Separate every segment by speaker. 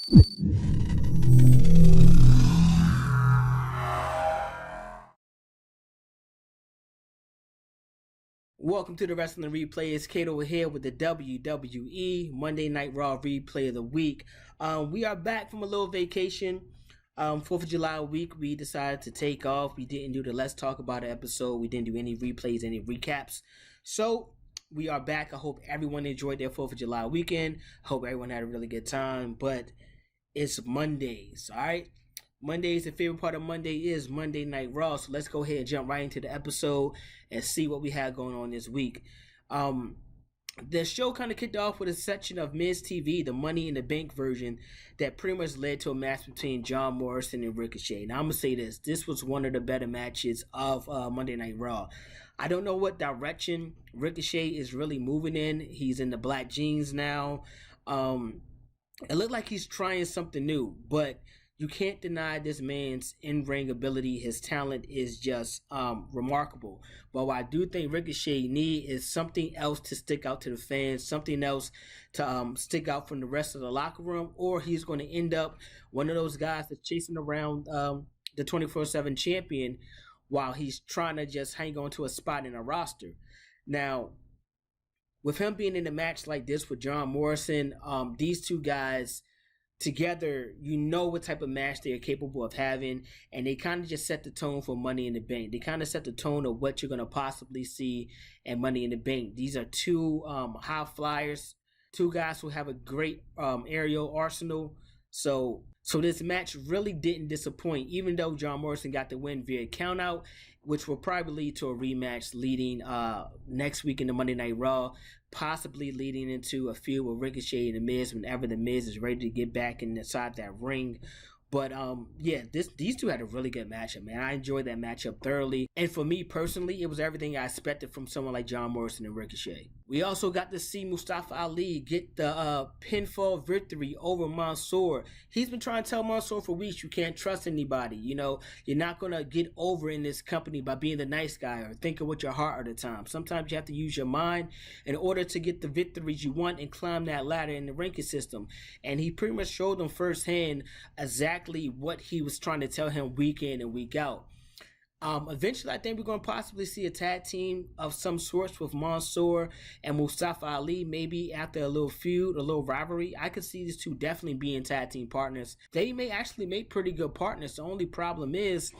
Speaker 1: Welcome to the Wrestling Replay. It's Cato here with the WWE Monday Night Raw Replay of the Week. We are back from a little vacation. 4th of July week, we decided to take off. We didn't do the Let's Talk About It episode. We didn't do any replays, any recaps. So, we are back. I hope everyone enjoyed their 4th of July weekend. I hope everyone had a really good time. But it's Mondays, alright? Mondays, the favorite part of Monday is Monday Night Raw. So let's go ahead and jump right into the episode and see what we have going on this week. The show kind of kicked off with a section of Miz TV, the Money in the Bank version, that pretty much led to a match between John Morrison and Ricochet. Now, I'm going to say this was one of the better matches of Monday Night Raw. I don't know what direction Ricochet is really moving in. He's in the black jeans now. It looked like he's trying something new, but you can't deny this man's in-ring ability. His talent is just remarkable. But what I do think Ricochet needs is something else to stick out to the fans, something else to stick out from the rest of the locker room, or he's going to end up one of those guys that's chasing around the 24/7 champion while he's trying to just hang on to a spot in a roster. Now, with him being in a match like this with John Morrison, these two guys together, you know what type of match they are capable of having, and they kind of just set the tone for Money in the Bank. They kind of set the tone of what you're going to possibly see in Money in the Bank. These are two high flyers, two guys who have a great aerial arsenal. So this match really didn't disappoint, even though John Morrison got the win via countout, which will probably lead to a rematch leading next week in the Monday Night Raw, possibly leading into a feud with Ricochet and The Miz whenever The Miz is ready to get back inside that ring. But yeah, these two had a really good matchup, man. I enjoyed that matchup thoroughly. And for me personally, it was everything I expected from someone like John Morrison and Ricochet. We also got to see Mustafa Ali get the pinfall victory over Mansoor. He's been trying to tell Mansoor for weeks, you can't trust anybody. You know, you're not going to get over in this company by being the nice guy or thinking with your heart at the time. Sometimes you have to use your mind in order to get the victories you want and climb that ladder in the ranking system. And he pretty much showed them firsthand exactly what he was trying to tell him week in and week out. Eventually, I think we're going to possibly see a tag team of some sorts with Mansoor and Mustafa Ali, maybe after a little feud, a little rivalry. I could see these two definitely being tag team partners. They may actually make pretty good partners. The only problem is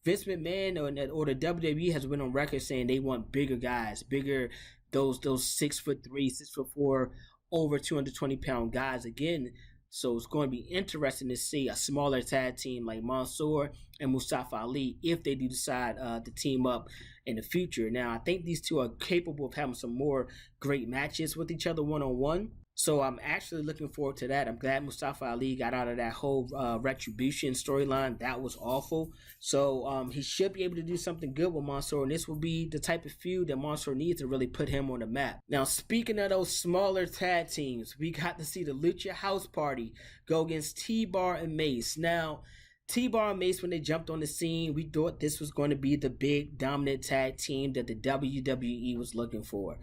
Speaker 1: Vince McMahon or the WWE has been on record saying they want bigger guys, bigger, those 6'3", 6'4", over 220-pound guys again. So it's going to be interesting to see a smaller tag team like Mansoor and Mustafa Ali if they do decide to team up in the future. Now, I think these two are capable of having some more great matches with each other one-on-one. So I'm actually looking forward to that. I'm glad Mustafa Ali got out of that whole retribution storyline. That was awful. So he should be able to do something good with Mansoor, and this will be the type of feud that Mansoor needs to really put him on the map. Now, speaking of those smaller tag teams, we got to see the Lucha House Party go against TBar and Mace. Now, TBar and Mace, when they jumped on the scene, we thought this was going to be the big dominant tag team that the WWE was looking for.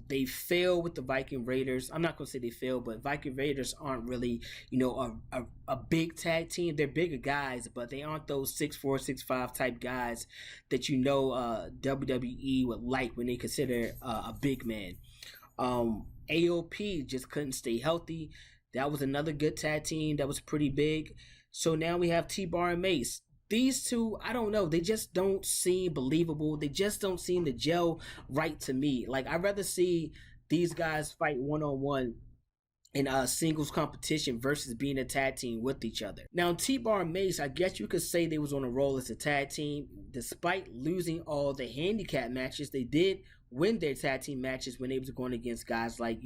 Speaker 1: They failed with the Viking Raiders. I'm not going to say they failed, but Viking Raiders aren't really, a big tag team. They're bigger guys, but they aren't those 6'4", 6'5" type guys that WWE would like when they consider a big man. AOP just couldn't stay healthy. That was another good tag team that was pretty big. So now we have TBar and Mace. These two, I don't know. They just don't seem believable. They just don't seem to gel right to me. Like, I'd rather see these guys fight one-on-one in a singles competition versus being a tag team with each other. Now, TBar and Mace, I guess you could say they was on a roll as a tag team. Despite losing all the handicap matches, they did win their tag team matches when they was going against guys like,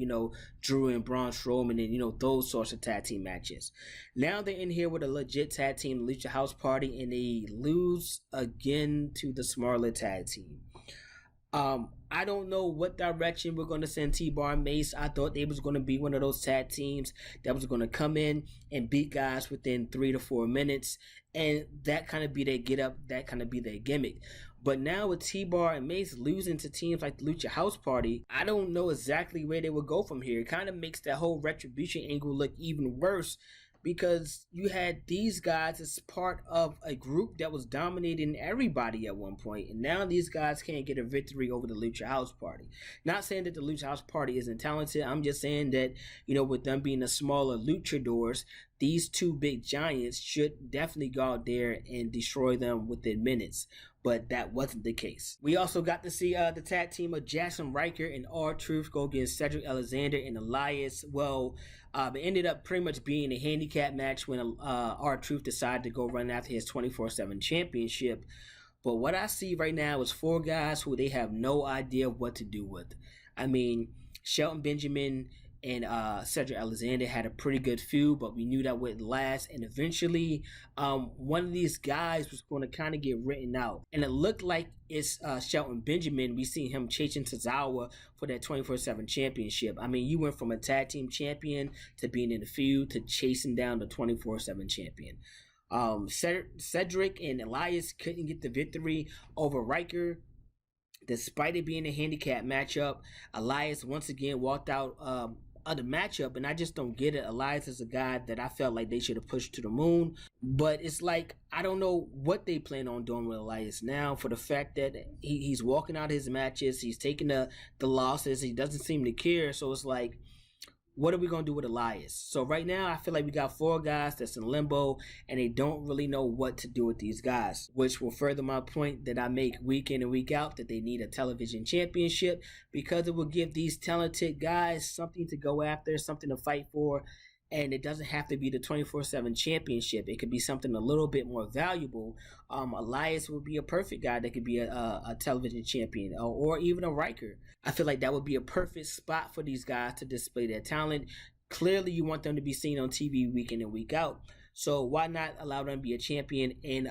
Speaker 1: Drew and Braun Strowman and, those sorts of tag team matches. Now they're in here with a legit tag team, the Lucha House Party, and they lose again to the smaller tag team. I don't know what direction we're going to send TBar and Mace. I thought they was going to be one of those tag teams that was going to come in and beat guys within 3 to 4 minutes, and that kind of be their get up, that kind of be their gimmick. But now with TBar and Mace losing to teams like the Lucha House Party, I don't know exactly where they would go from here. It kind of makes that whole retribution angle look even worse because you had these guys as part of a group that was dominating everybody at one point, and now these guys can't get a victory over the Lucha House Party. Not saying that the Lucha House Party isn't talented. I'm just saying that, with them being the smaller luchadors, these two big giants should definitely go out there and destroy them within minutes. But that wasn't the case. We also got to see the tag team of Jackson Riker and R-Truth go against Cedric Alexander and Elias. Well, it ended up pretty much being a handicap match when R-Truth decided to go run after his 24/7 championship. But what I see right now is 4 guys who they have no idea what to do with. I mean, Shelton Benjamin and Cedric Alexander had a pretty good feud, but we knew that wouldn't last. And eventually, one of these guys was going to kind of get written out. And it looked like it's Shelton Benjamin. We seen him chasing Tozawa for that 24/7 championship. I mean, you went from a tag team champion to being in the feud to chasing down the 24/7 champion. Cedric and Elias couldn't get the victory over Riker. Despite it being a handicap matchup, Elias once again walked out of the matchup, and I just don't get it. Elias is a guy that I felt like they should have pushed to the moon, but it's like I don't know what they plan on doing with Elias now, for the fact that he's walking out his matches, he's taking the losses, he doesn't seem to care. So it's like, what are we going to do with Elias? So right now, I feel like we got 4 guys that's in limbo, and they don't really know what to do with these guys, which will further my point that I make week in and week out, that they need a television championship, because it will give these talented guys something to go after, something to fight for. And it doesn't have to be the 24/7 championship. It could be something a little bit more valuable. Elias would be a perfect guy that could be a television champion, or even a Riker. I feel like that would be a perfect spot for these guys to display their talent. Clearly, you want them to be seen on TV week in and week out. So why not allow them to be a champion and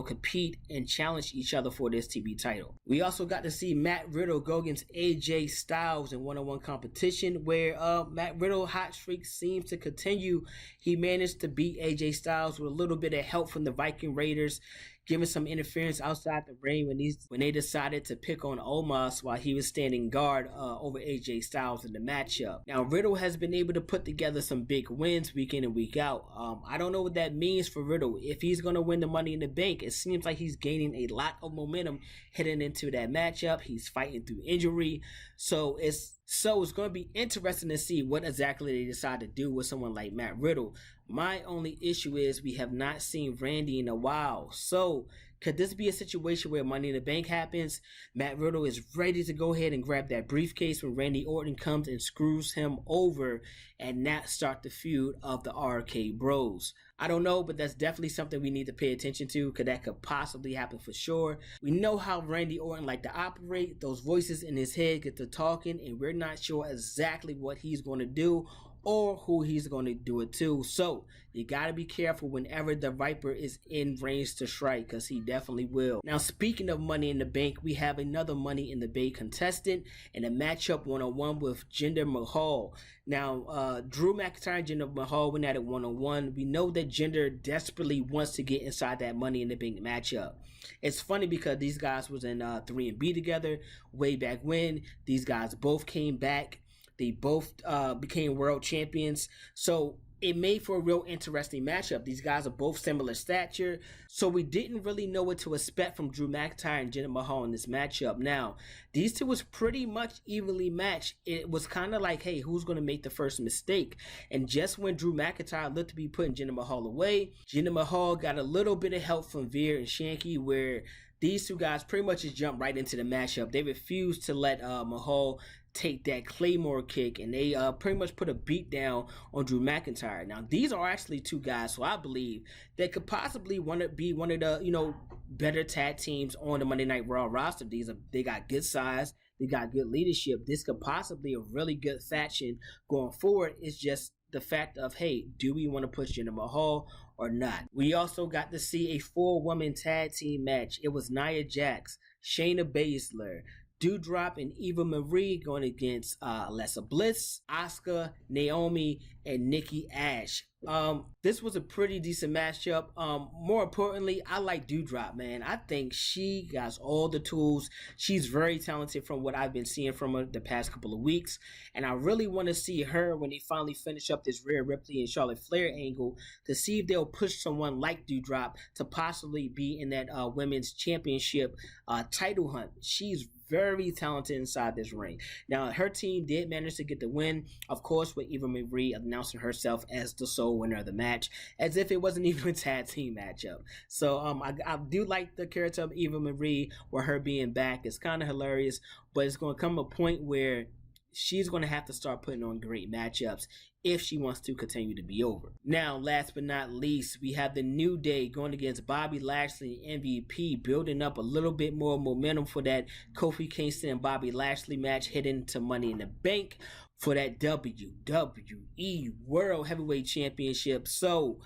Speaker 1: compete and challenge each other for this TV title? We also got to see Matt Riddle go against AJ Styles in one-on-one competition, where Matt Riddle's hot streak seems to continue. He managed to beat AJ Styles with a little bit of help from the Viking Raiders, giving some interference outside the ring when they decided to pick on Omos while he was standing guard over AJ Styles in the matchup. Now, Riddle has been able to put together some big wins week in and week out. I don't know what that means for Riddle. If he's going to win the Money in the Bank, it seems like he's gaining a lot of momentum heading into that matchup. He's fighting through injury. So it's going to be interesting to see what exactly they decide to do with someone like Matt Riddle. My only issue is we have not seen Randy in a while. So could this be a situation where Money in the Bank happens? Matt Riddle is ready to go ahead and grab that briefcase when Randy Orton comes and screws him over, and that start the feud of the RK Bros. I don't know, but that's definitely something we need to pay attention to, because that could possibly happen for sure. We know how Randy Orton like to operate. Those voices in his head get to talking, and we're not sure exactly what he's going to do or who he's going to do it to. So you got to be careful whenever the Viper is in range to strike, because he definitely will. Now, speaking of Money in the Bank, we have another Money in the Bank contestant in a matchup one-on-one with Jinder Mahal. Now, Drew McIntyre and Jinder Mahal went at it one-on-one. We know that Jinder desperately wants to get inside that Money in the Bank matchup. It's funny because these guys was in 3-B together way back when. These guys both came back. They both became world champions. So it made for a real interesting matchup. These guys are both similar stature. So we didn't really know what to expect from Drew McIntyre and Jinder Mahal in this matchup. Now, these two was pretty much evenly matched. It was kind of like, hey, who's going to make the first mistake? And just when Drew McIntyre looked to be putting Jinder Mahal away, Jinder Mahal got a little bit of help from Veer and Shanky, where these two guys pretty much just jumped right into the matchup. They refused to let Mahal take that Claymore kick, and they pretty much put a beat down on Drew McIntyre. Now, these are actually 2 guys, so I believe they could possibly be one of the better tag teams on the Monday Night Raw roster. They got good size, they got good leadership. This could possibly be a really good faction going forward. It's just the fact of, hey, do we want to push Jinder Mahal or not? We also got to see a 4-woman tag team match. It was Nia Jax, Shayna Baszler, Doudrop and Eva Marie going against Alexa Bliss, Asuka, Naomi, and Nikki Ash. This was a pretty decent matchup. More importantly, I like Doudrop, man. I think she got all the tools. She's very talented from what I've been seeing from her the past couple of weeks. And I really want to see her when they finally finish up this Rhea Ripley and Charlotte Flair angle to see if they'll push someone like Doudrop to possibly be in that women's championship title hunt. She's very talented inside this ring. Now, her team did manage to get the win, of course, with Eva Marie announcing herself as the sole winner of the match, as if it wasn't even a tag team matchup. So I do like the character of Eva Marie, where her being back is kind of hilarious, but it's going to come a point where she's going to have to start putting on great matchups if she wants to continue to be over. Now, last but not least, we have the New Day going against Bobby Lashley and MVP, building up a little bit more momentum for that Kofi Kinston and Bobby Lashley match heading to Money in the Bank for that WWE World Heavyweight Championship. So,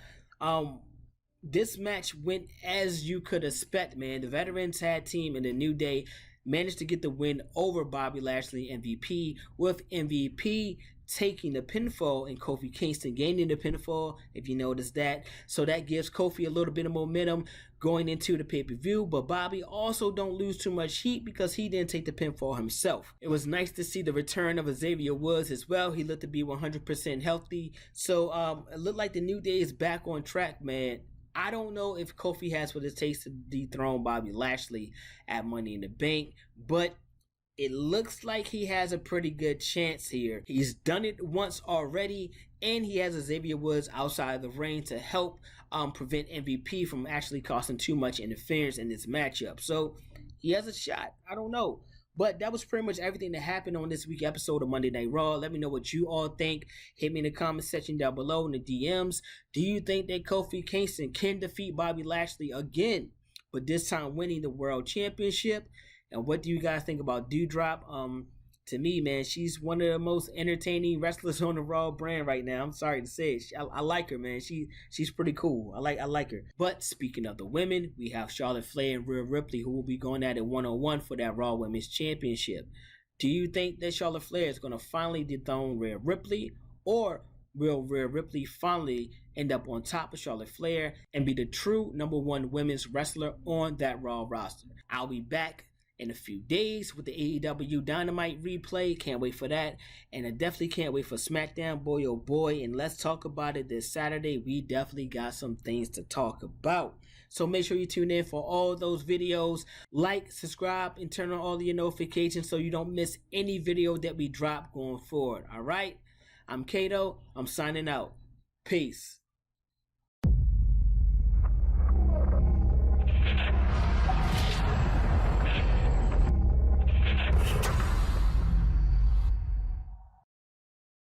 Speaker 1: this match went as you could expect, man. The veteran tag team and the New Day managed to get the win over Bobby Lashley MVP, with MVP taking the pinfall and Kofi Kinston gaining the pinfall, if you notice that. So that gives Kofi a little bit of momentum going into the pay-per-view, but Bobby also don't lose too much heat because he didn't take the pinfall himself. It was nice to see the return of Xavier Woods as well. He looked to be 100% healthy. So it looked like the New Day is back on track, man. I don't know if Kofi has what it takes to dethrone Bobby Lashley at Money in the Bank, but it looks like he has a pretty good chance here. He's done it once already, and he has Xavier Woods outside of the ring to help prevent MVP from actually causing too much interference in this matchup. So he has a shot. I don't know. But that was pretty much everything that happened on this week's episode of Monday Night Raw. Let me know what you all think. Hit me in the comment section down below in the DMs. Do you think that Kofi Kinston can defeat Bobby Lashley again, but this time winning the World Championship? And what do you guys think about Doudrop? To me, man, she's one of the most entertaining wrestlers on the Raw brand right now. I'm sorry to say it. I like her, man. She's pretty cool. I like her. But speaking of the women, we have Charlotte Flair and Rhea Ripley, who will be going at it one-on-one for that Raw Women's Championship. Do you think that Charlotte Flair is going to finally dethrone Rhea Ripley, or will Rhea Ripley finally end up on top of Charlotte Flair and be the true #1 women's wrestler on that Raw roster? I'll be back in a few days with the AEW Dynamite replay. Can't wait for that. And I definitely can't wait for SmackDown, boy oh boy. And let's talk about it this Saturday. We definitely got some things to talk about. So make sure you tune in for all those videos. Like, subscribe, and turn on all of your notifications so you don't miss any video that we drop going forward. All right? I'm Cato. I'm signing out. Peace.